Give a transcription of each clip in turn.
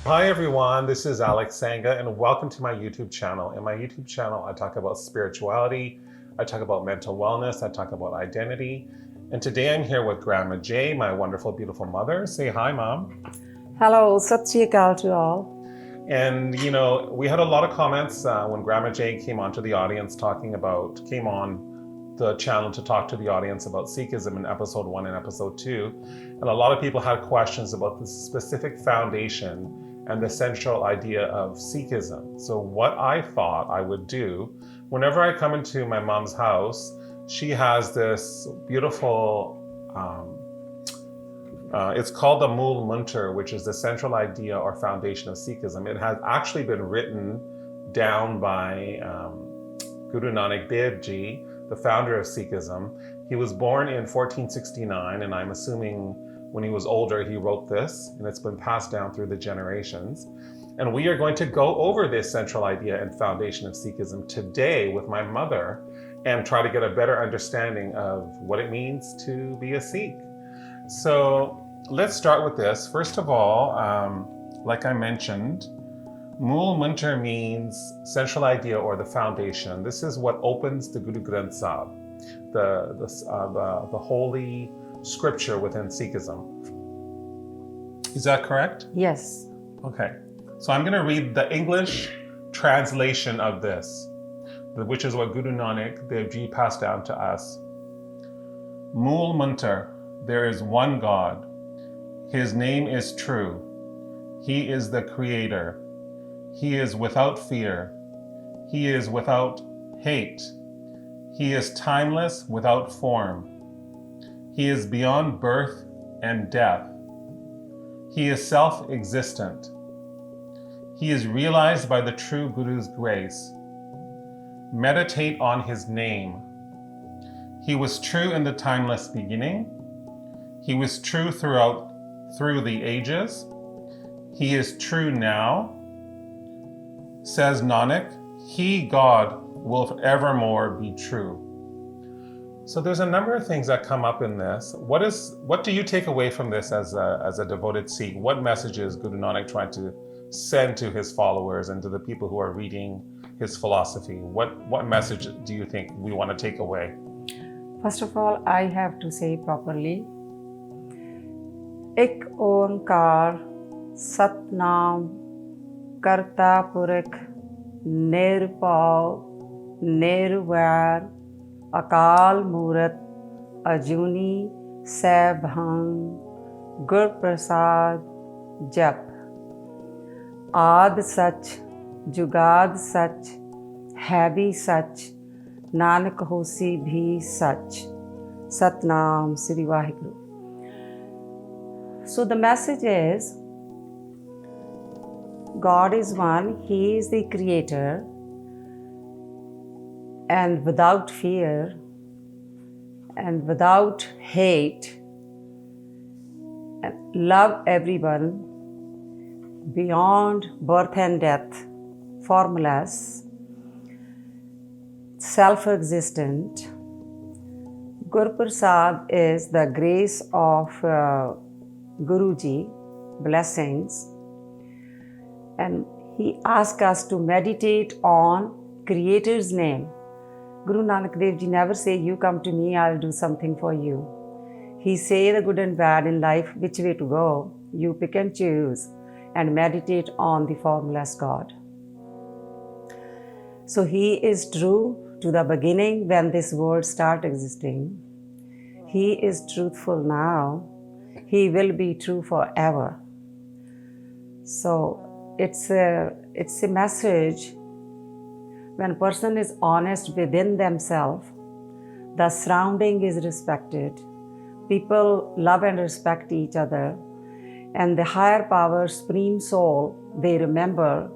Hi everyone, this is Alex Sangha and welcome to my YouTube channel. In my YouTube channel, I talk about spirituality, I talk about mental wellness, I talk about identity. And today I'm here with Grandma Jay, my wonderful, beautiful mother. Say hi, Mom. Hello, Sat Sri Akal to all. And you know, we had a lot of comments when Grandma Jay came on the channel to talk to the audience about Sikhism in episode 1 and episode 2. And a lot of people had questions about the specific foundation and the central idea of Sikhism. So what I thought I would do, whenever I come into my mom's house, she has this beautiful, it's called the Mūl Mantar, which is the central idea or foundation of Sikhism. It has actually been written down by Guru Nanak Dev Ji, the founder of Sikhism. He was born in 1469, and I'm assuming when he was older, he wrote this, and it's been passed down through the generations. And we are going to go over this central idea and foundation of Sikhism today with my mother and try to get a better understanding of what it means to be a Sikh. So let's start with this. First of all, like I mentioned, Mūl Mantar means central idea or the foundation. This is what opens the Guru Granth Sahib, the holy scripture within Sikhism. Is that correct? Yes. Okay. So I'm going to read the English translation of this, which is what Guru Nanak Dev Ji passed down to us. Mūl Mantar, there is one God. His name is true. He is the creator. He is without fear. He is without hate. He is timeless, without form. He is beyond birth and death. He is self-existent. He is realized by the true Guru's grace. Meditate on his name. He was true in the timeless beginning. He was true through the ages. He is true now. Says Nanak, he, God, will evermore be true. So there's a number of things that come up in this. What do you take away from this as a devoted Sikh? What message is Guru Nanak trying to send to his followers and to the people who are reading his philosophy? What message do you think we want to take away? First of all, I have to say properly, Ik Onkar Satnam Karta Purakh Nirpau Nirvair Akal Murat Ajuni Saibhang Gur Prasad Jap Aad Sach Jugad Sach Hai bhi Sach Nanak Hosi bhi Sach Satnam Sri Vaheguru. So the message is, God is one, He is the creator, and without fear and without hate, and love everyone beyond birth and death, formless, self-existent. Guru Prasad is the grace of Guruji, blessings. And he asked us to meditate on Creator's name. Guru Nanak Dev Ji never say, you come to me, I'll do something for you. He say the good and bad in life, which way to go. You pick and choose and meditate on the formless God. So he is true to the beginning when this world start existing. He is truthful now. He will be true forever. So it's a message when a person is honest within themselves, the surrounding is respected, people love and respect each other, and the higher power, supreme soul, they remember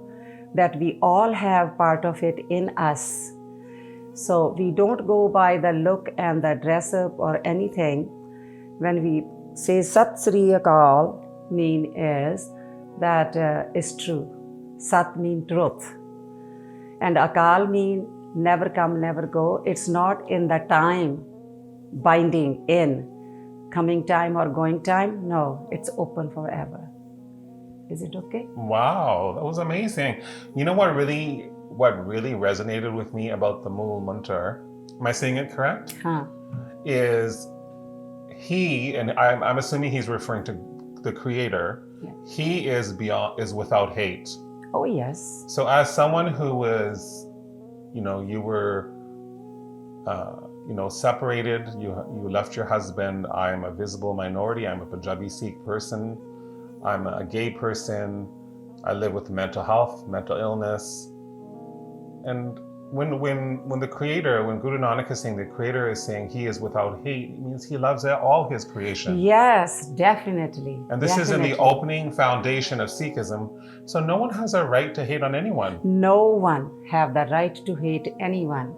that we all have part of it in us. So we don't go by the look and the dress up or anything. When we say Sat Sri Akal, mean is that is true. Sat mean truth. And Akal mean never come, never go. It's not in the time binding in coming time or going time. No, it's open forever. Is it okay? Wow, that was amazing. You know what really resonated with me about the Mūl Mantar, am I saying it correct? Huh. Is he, and I'm assuming he's referring to the creator, Yeah. he is without hate. Oh, yes. So as someone who was, you were separated, you left your husband, I'm a visible minority, I'm a Punjabi Sikh person, I'm a gay person, I live with mental health, mental illness. And when the creator, when Guru Nanak is saying the creator is saying he is without hate, it means he loves all his creation. Yes, definitely. And this is in the opening foundation of Sikhism. So no one has a right to hate on anyone. No one have the right to hate anyone.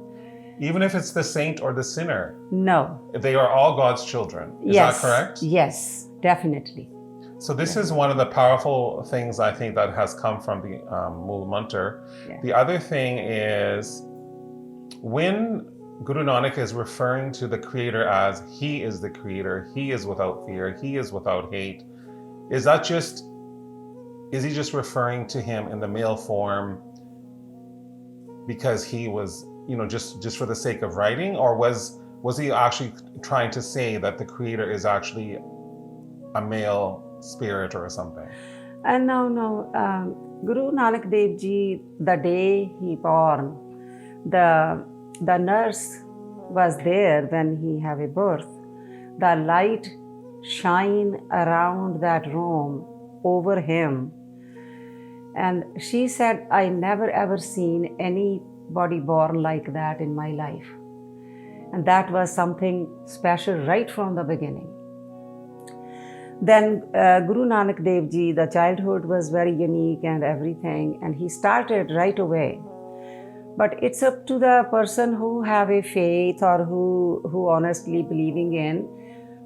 Even if it's the saint or the sinner. No. They are all God's children. Is that correct? Yes, definitely. So this is one of the powerful things I think that has come from the Mūl Mantar. Yeah. The other thing is when Guru Nanak is referring to the creator as he is the creator, he is without fear, he is without hate, is he just referring to him in the male form because he was, just for the sake of writing, or was he actually trying to say that the creator is actually a male spirit or something? No. Guru Nanak Dev Ji, the day he born, the nurse was there when he have a birth. The light shine around that room over him. And she said, I never ever seen anybody born like that in my life. And that was something special right from the beginning. Then Guru Nanak Dev Ji, the childhood was very unique and everything, and he started right away. But it's up to the person who have a faith or who honestly believing in.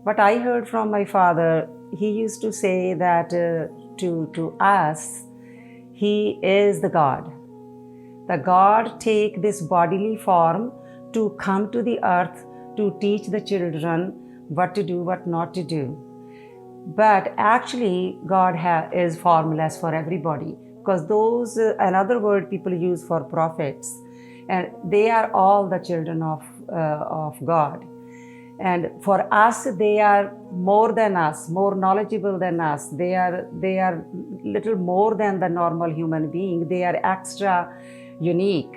But I heard from my father, he used to say that to us, he is the God. The God take this bodily form to come to the earth to teach the children what to do, what not to do. But actually, God is formless for everybody, because those, another word people use for prophets, and they are all the children of God. And for us, they are more than us, more knowledgeable than us. They are little more than the normal human being. They are extra unique.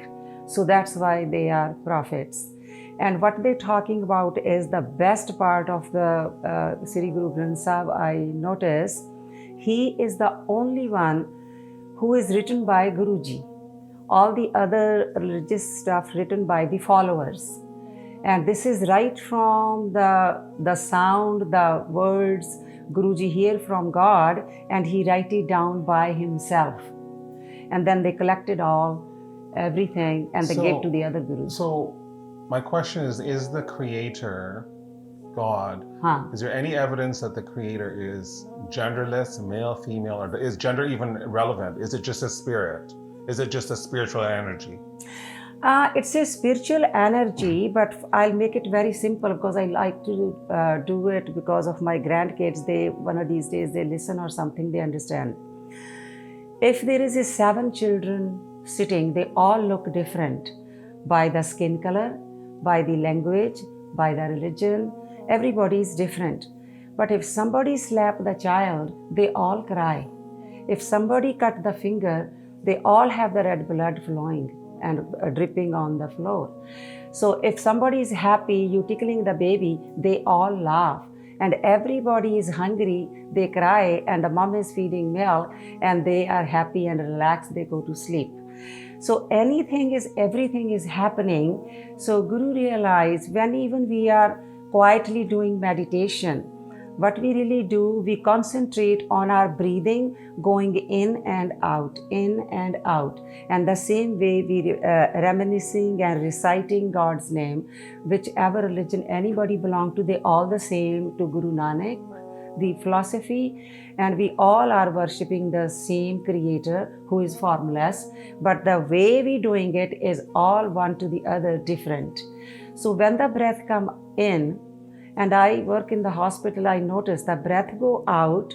So that's why they are prophets. And what they're talking about is the best part of the Sri Guru Granth Sahib, I notice. He is the only one who is written by Guruji. All the other religious stuff written by the followers. And this is right from the sound, the words Guruji hear from God, and he write it down by himself. And then they collected everything, and they gave to the other Gurus. So my question is the creator God? Is there any evidence that the creator is genderless, male, female, or is gender even relevant? Is it just a spirit? Is it just a spiritual energy? It's a spiritual energy, but I'll make it very simple because I like to do it because of my grandkids. One of these days they listen or something, they understand. If there is 7 children sitting, they all look different by the skin color, by the language, by the religion. Everybody is different. But if somebody slap the child, they all cry. If somebody cut the finger, they all have the red blood flowing and dripping on the floor. So if somebody is happy, you tickling the baby, they all laugh. And everybody is hungry, they cry, and the mom is feeding milk, and they are happy and relaxed, they go to sleep. So everything is happening. So Guru realized when even we are quietly doing meditation, what we really do, we concentrate on our breathing, going in and out, in and out. And the same way we reminiscing and reciting God's name, whichever religion anybody belong to, they all the same to Guru Nanak, the philosophy, and we all are worshipping the same creator who is formless, but the way we doing it is all one to the other different. So when the breath come in, and I work in the hospital, I notice the breath go out,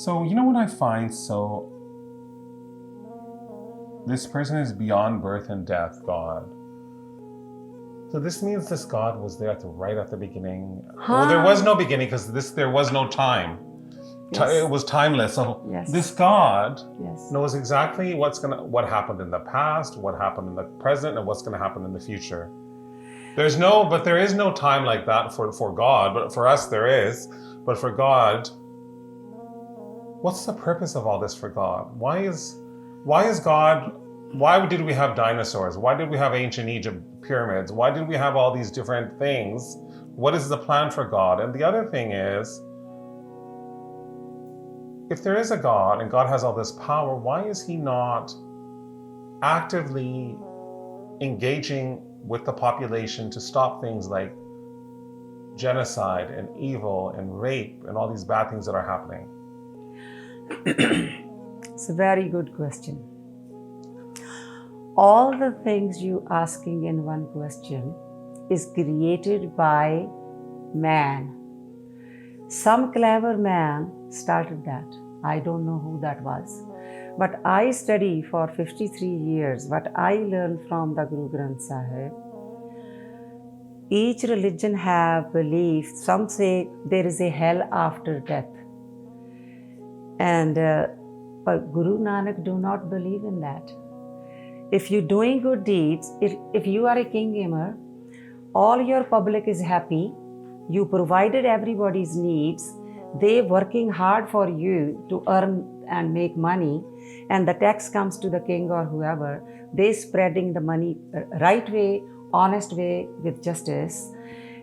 So, you know what I find? So, this person is beyond birth and death, God. So this means this God was there right at the beginning. Well, there was no beginning because there was no time. Yes. It was timeless. So Yes. this God Yes. knows exactly what happened in the past, what happened in the present, and what's going to happen in the future. There is no time like that for God, but for us there is. But for God, what's the purpose of all this for God? Why is God? Why did we have dinosaurs? Why did we have ancient Egypt pyramids? Why did we have all these different things? What is the plan for God? And the other thing is, if there is a God and God has all this power, why is he not actively engaging with the population to stop things like genocide and evil and rape and all these bad things that are happening? It's a very good question. All the things you asking in one question is created by man. Some clever man started that. I don't know who that was. But I study for 53 years what I learned from the Guru Granth Sahib. Each religion have belief. Some say there is a hell after death. And but Guru Nanak do not believe in that. If you're doing good deeds, if you are a king gamer, all your public is happy, you provided everybody's needs, they working hard for you to earn and make money, and the tax comes to the king or whoever, they spreading the money right way, honest way, with justice,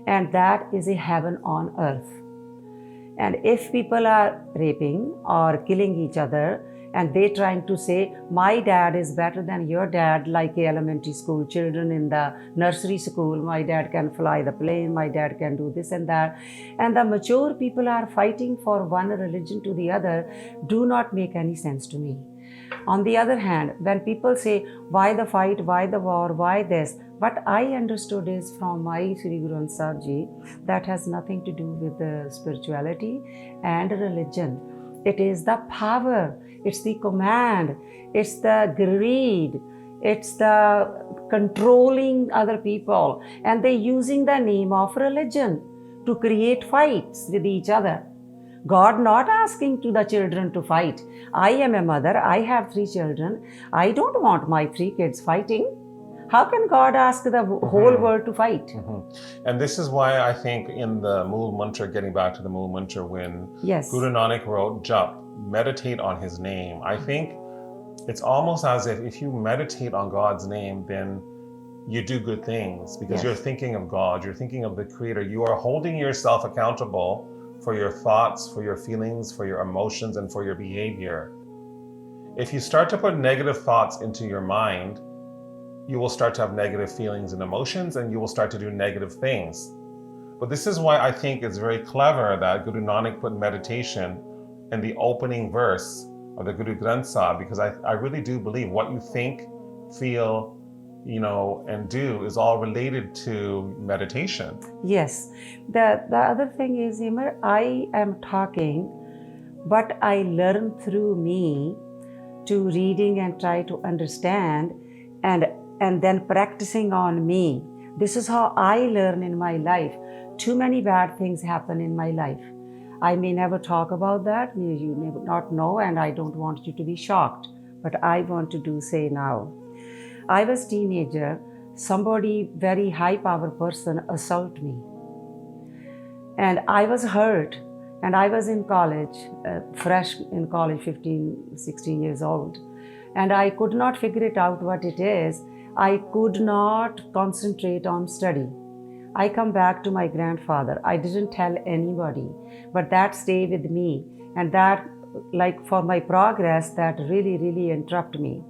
and that is a heaven on earth. And if people are raping or killing each other, and they trying to say, my dad is better than your dad, like elementary school children in the nursery school, my dad can fly the plane, my dad can do this and that. And the mature people are fighting for one religion to the other, do not make any sense to me. On the other hand, when people say, why the fight, why the war, why this? What I understood is from my Sri Guru Granth Sahib Ji, that has nothing to do with the spirituality and religion. It is the power, it's the command, it's the greed, it's the controlling other people, and they using the name of religion to create fights with each other. God not asking to the children to fight. I am a mother, I have 3 children. I don't want my 3 kids fighting. How can God ask the whole world to fight? Mm-hmm. And this is why I think in the Mūl Mantar, getting back to the Mūl Mantar, when Yes. Guru Nanak wrote Jap, meditate on his name, I think it's almost as if you meditate on God's name, then you do good things because you're thinking of God, you're thinking of the Creator. You are holding yourself accountable for your thoughts, for your feelings, for your emotions, and for your behavior. If you start to put negative thoughts into your mind, you will start to have negative feelings and emotions, and you will start to do negative things. But this is why I think it's very clever that Guru Nanak put meditation in the opening verse of the Guru Granth Sahib, because I really do believe what you think, feel, and do is all related to meditation. Yes. The other thing is, Imer, I am talking, but I learn through me to reading and try to understand and then practicing on me. This is how I learn in my life. Too many bad things happen in my life. I may never talk about that, you may not know, and I don't want you to be shocked, but I want to say now. I was a teenager, somebody very high power person assaulted me. And I was hurt, and I was in college, fresh in college, 15, 16 years old. And I could not figure it out what it is. I could not concentrate on study. I come back to my grandfather. I didn't tell anybody, but that stayed with me. And that, like for my progress, that really, really interrupted me.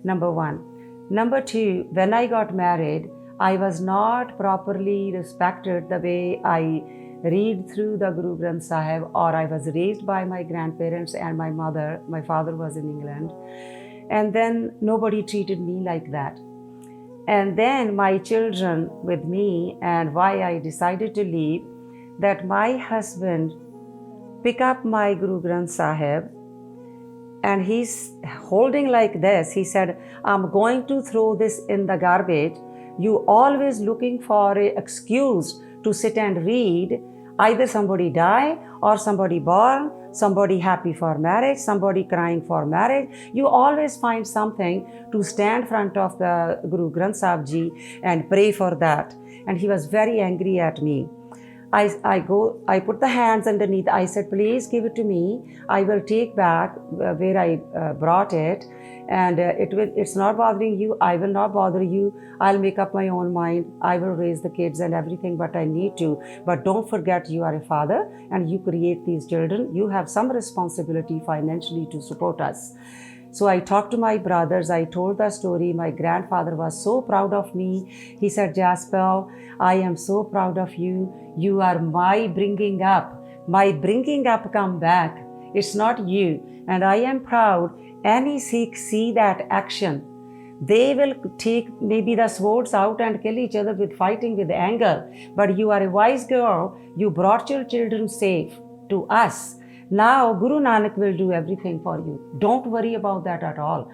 Number 1. Number 2, when I got married, I was not properly respected the way I read through the Guru Granth Sahib, or I was raised by my grandparents and my mother. My father was in England. And then nobody treated me like that. And then my children with me, and why I decided to leave, that my husband pick up my Guru Granth Sahib, and he's holding like this. He said, I'm going to throw this in the garbage. You always looking for an excuse to sit and read. Either somebody die or somebody born, somebody happy for marriage, somebody crying for marriage. You always find something to stand front of the Guru Granth Sahib Ji and pray for that. And he was very angry at me. I put the hands underneath. I said, please give it to me. I will take back where I brought it. And it's not bothering you. I will not bother you. I'll make up my own mind. I will raise the kids and everything, but I need to. But don't forget, you are a father and you create these children. You have some responsibility financially to support us. So I talked to my brothers. I told the story. My grandfather was so proud of me. He said, Jaspal, I am so proud of you. You are my bringing up. My bringing up come back. It's not you. And I am proud. Any Sikh see that action, they will take maybe the swords out and kill each other with fighting with anger. But you are a wise girl. You brought your children safe to us. Now Guru Nanak will do everything for you. Don't worry about that at all.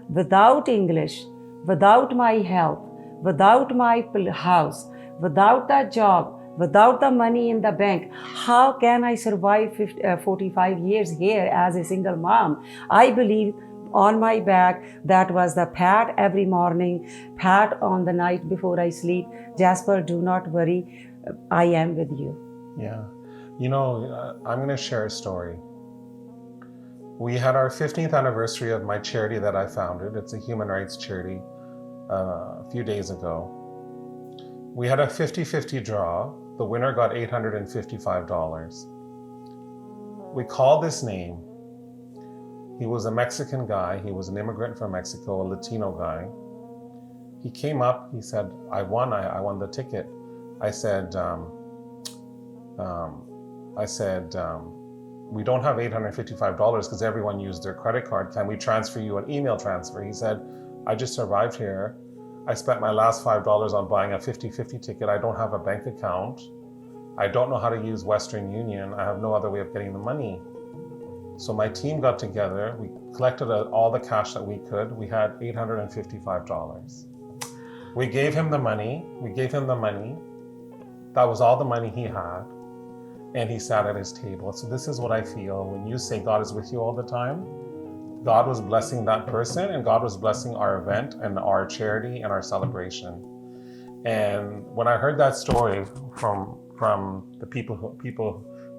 Without English, without my help, without my house, without that job, without the money in the bank, how can I survive 45 years here as a single mom? I believe on my back, that was the pat every morning, pat on the night before I sleep. Jaspal, do not worry. I am with you. Yeah. You know, I'm going to share a story. We had our 15th anniversary of my charity that I founded. It's a human rights charity a few days ago. We had a 50-50 draw. The winner got $855. We called this name. He was a Mexican guy. He was an immigrant from Mexico, a Latino guy. He came up, he said, I won the ticket. I said, we don't have $855 because everyone used their credit card. Can we transfer you an email transfer? He said, I just arrived here. I spent my last $5 on buying a 50-50 ticket. I don't have a bank account. I don't know how to use Western Union. I have no other way of getting the money. So my team got together. We collected all the cash that we could. We had $855. We gave him the money. That was all the money he had. And he sat at his table. So this is what I feel when you say God is with you all the time. God was blessing that person, and God was blessing our event and our charity and our celebration. And when I heard that story from the people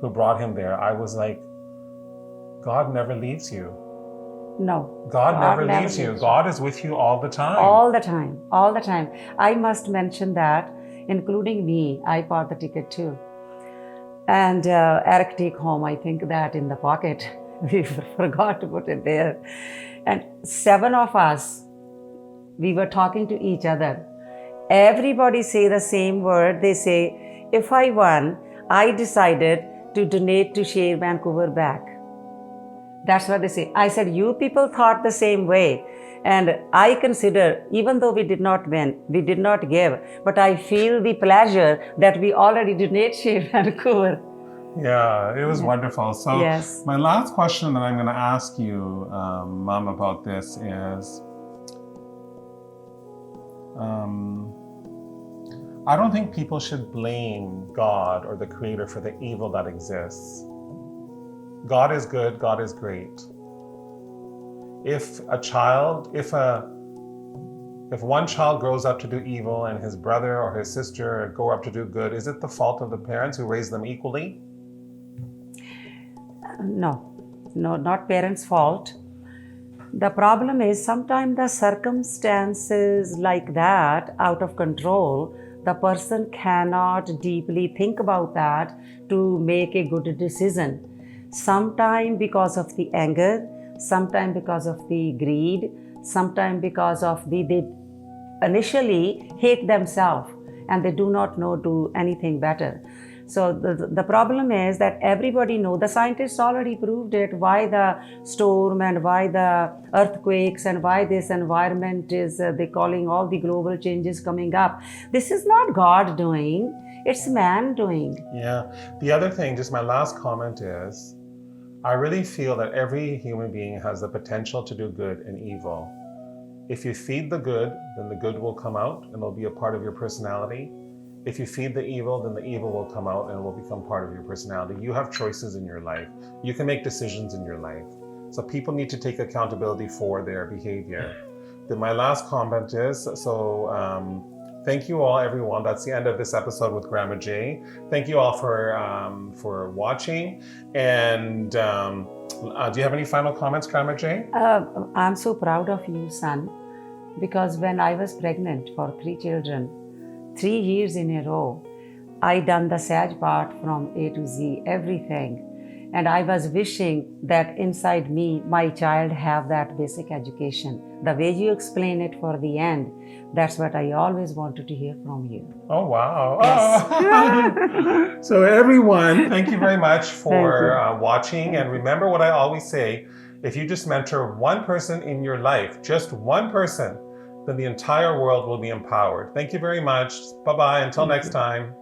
who brought him there, I was like, God never leaves you. No. God never leaves you. God is with you all the time. All the time. All the time. I must mention that, including me, I bought the ticket too. And Eric take home, I think that in the pocket. We forgot to put it there. And 7 of us, we were talking to each other. Everybody say the same word. They say, if I won, I decided to donate to Share Vancouver back. That's what they say. I said, you people thought the same way. And I consider, even though we did not win, we did not give, but I feel the pleasure that we already donate Share Vancouver. Yeah, it was wonderful. So yes. My last question that I'm going to ask you, Mom, about this is, I don't think people should blame God or the Creator for the evil that exists. God is good, God is great. If one child grows up to do evil and his brother or his sister grow up to do good, is it the fault of the parents who raised them equally? No, not parents' fault. The problem is sometimes the circumstances like that, out of control, the person cannot deeply think about that to make a good decision. Sometimes because of the anger, sometimes because of the greed, sometimes because of they initially hate themselves and they do not know do anything better. So the problem is that everybody knows, the scientists already proved it, why the storm and why the earthquakes and why this environment is, they're calling all the global changes coming up. This is not God doing. It's man doing. Yeah. The other thing, just my last comment is, I really feel that every human being has the potential to do good and evil. If you feed the good, then the good will come out and it'll be a part of your personality. If you feed the evil, then the evil will come out and it will become part of your personality. You have choices in your life. You can make decisions in your life. So people need to take accountability for their behavior. Then my last comment is, thank you all, everyone. That's the end of this episode with Grandma J. Thank you all for watching. And do you have any final comments, Grandma J? I'm so proud of you, son, because when I was pregnant for 3 children, 3 years in a row, I done the Saj part from A to Z, everything. And I was wishing that inside me, my child have that basic education. The way you explain it for the end, that's what I always wanted to hear from you. Oh, wow. Yes. Oh. So everyone, thank you very much for watching. And remember what I always say, if you just mentor one person in your life, just one person, then the entire world will be empowered. Thank you very much. Bye-bye. Until next time.